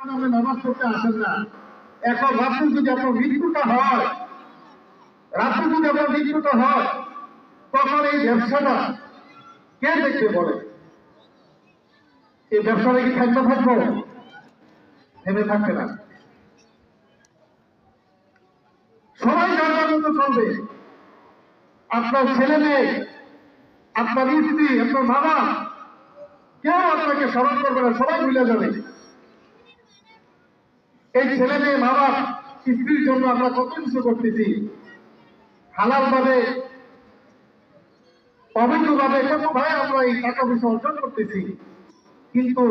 নামাজ পড়তে আসেন না। এখন রাত্রে যদি আপনার মৃত্যুটা হয়, তখন এই ব্যবসাটা কে দেখতে বলে? এই ব্যবসাটা কি থাকবো? থেমে থাকবে না। সবাই যার মতো চলবে। আপনার ছেলে মেয়ে, আপনার স্ত্রী, আপনার বাবা, কেউ আপনাকে স্মরণ করবে না, সবাই ভুলে যাবে। এই ছেলে মেয়ে, মা বাপ, স্ত্রীর জন্য আমরা কত কিছু করতেছি, হালাল ভাবে, অবৈধ ভাবে কত ভাই আমরা এই টাকা পয়সা অর্জন করতেছি। কিন্তু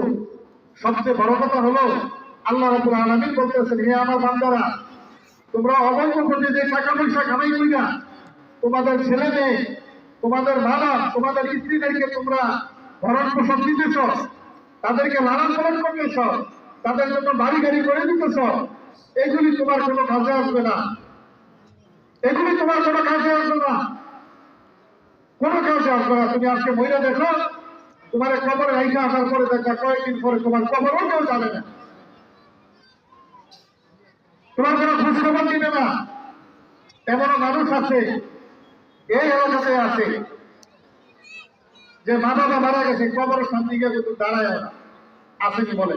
সবচেয়ে বড় কথা হলো আল্লাহ রাব্বুল আলামিন বলতেছেন, হে আমার বান্দারা, তোমরা অবৈধ পথে যে টাকা পয়সা কামাই কইরা তোমাদের ছেলে মেয়ে, তোমাদের মা বাপ, তোমাদের স্ত্রীদেরকে তোমরা ভরণ পোষণ দিতেছ, তাদেরকে লালন পালন করতেছ, তাদের জন্য বাড়ি গাড়ি করে দিতেছ, এগুলি তোমার কোনো কাজে আসবে না। এগুলি তোমার কোনো কাজে আসবে না, কোনো কাজে আসবে না। তুমি আজকে মহিলা দেখো, তোমার কবরে রাইখা আসার পরে দেখা কয়েকদিন পরে তোমার কবরও কেউ যাবে না, তোমার কোনো খোঁজখবর দিবে না। এমনও মানুষ আছে এই এলাকাতে আছে যে মা বাবা মারা গেছে, কবরের সামনে গিয়ে কিন্তু দাঁড়ায় না। আসেনি বলে?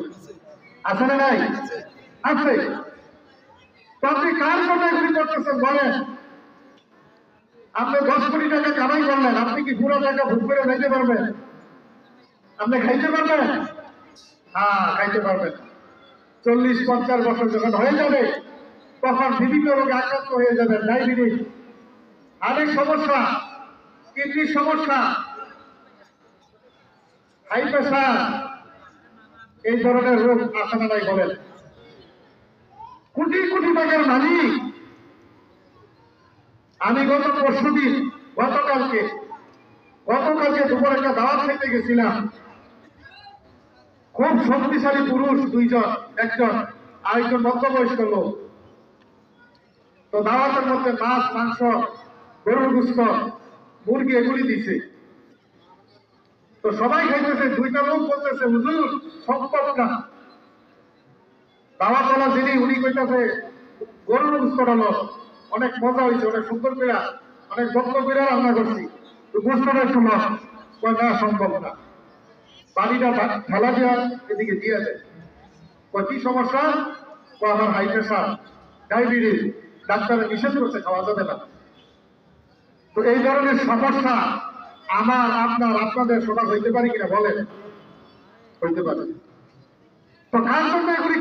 আছে না নাই? আছে। তো আপনি কার জন্য এগুলি করতেছেন বলেন? আপনি 10 কোটি টাকা কামাই করলেন, আপনি কি পুরো টাকা ভোগ করে খাইতে পারবেন? আপনি খাইতে পারবেন? হ্যাঁ, খাইতে পারবেন। 40-50 বছর যখন হয়ে যাবে, তখন বিভিন্ন রোগে আক্রান্ত হয়ে যাবে। ডায়াবেটিস, হার্টের সমস্যা, কিডনির সমস্যা, হাই প্রেসার, এই ধরনের রোগ আসে না নাই বলেন? কোটি কোটি টাকার মালিক। আমি গতকালকে দুপুর একটা দাওয়াত খেতে গেছিলাম। খুব শক্তিশালী পুরুষ দুইজন, একজন আরেকজন মধ্যবয়স্ক লোক। তো দাওয়াতের মধ্যে মাছ, মাংস, গরুর গোশত, মুরগি এগুলি দিছে। তো সবাই খাইতেছে। দুইটা লোক বলতেছে, হুজুর সম্ভব না। দাওয়াতওয়ালা যিনি, উনি কইতেছে গরুর গোশত হলো অনেক মজা হয়েছে, অনেক সুন্দর করে, অনেক যত্ন করে রান্না করছি, গোশতটা একটু না সম্ভব না। বাড়িটা ঠেলা দেওয়া এদিকে দিয়ে দেয়। কি সমস্যা? আমার হাই প্রেসার, ডায়াবেটিস, ডাক্তারের নিষেধ করছে, খাওয়া যাবে না। তো এই ধরনের সমস্যা আমার, আপনার, আপনাদের সবার হইতে পারে কিনা বলেন? হইতে পারে। তো কার জন্য এগুলি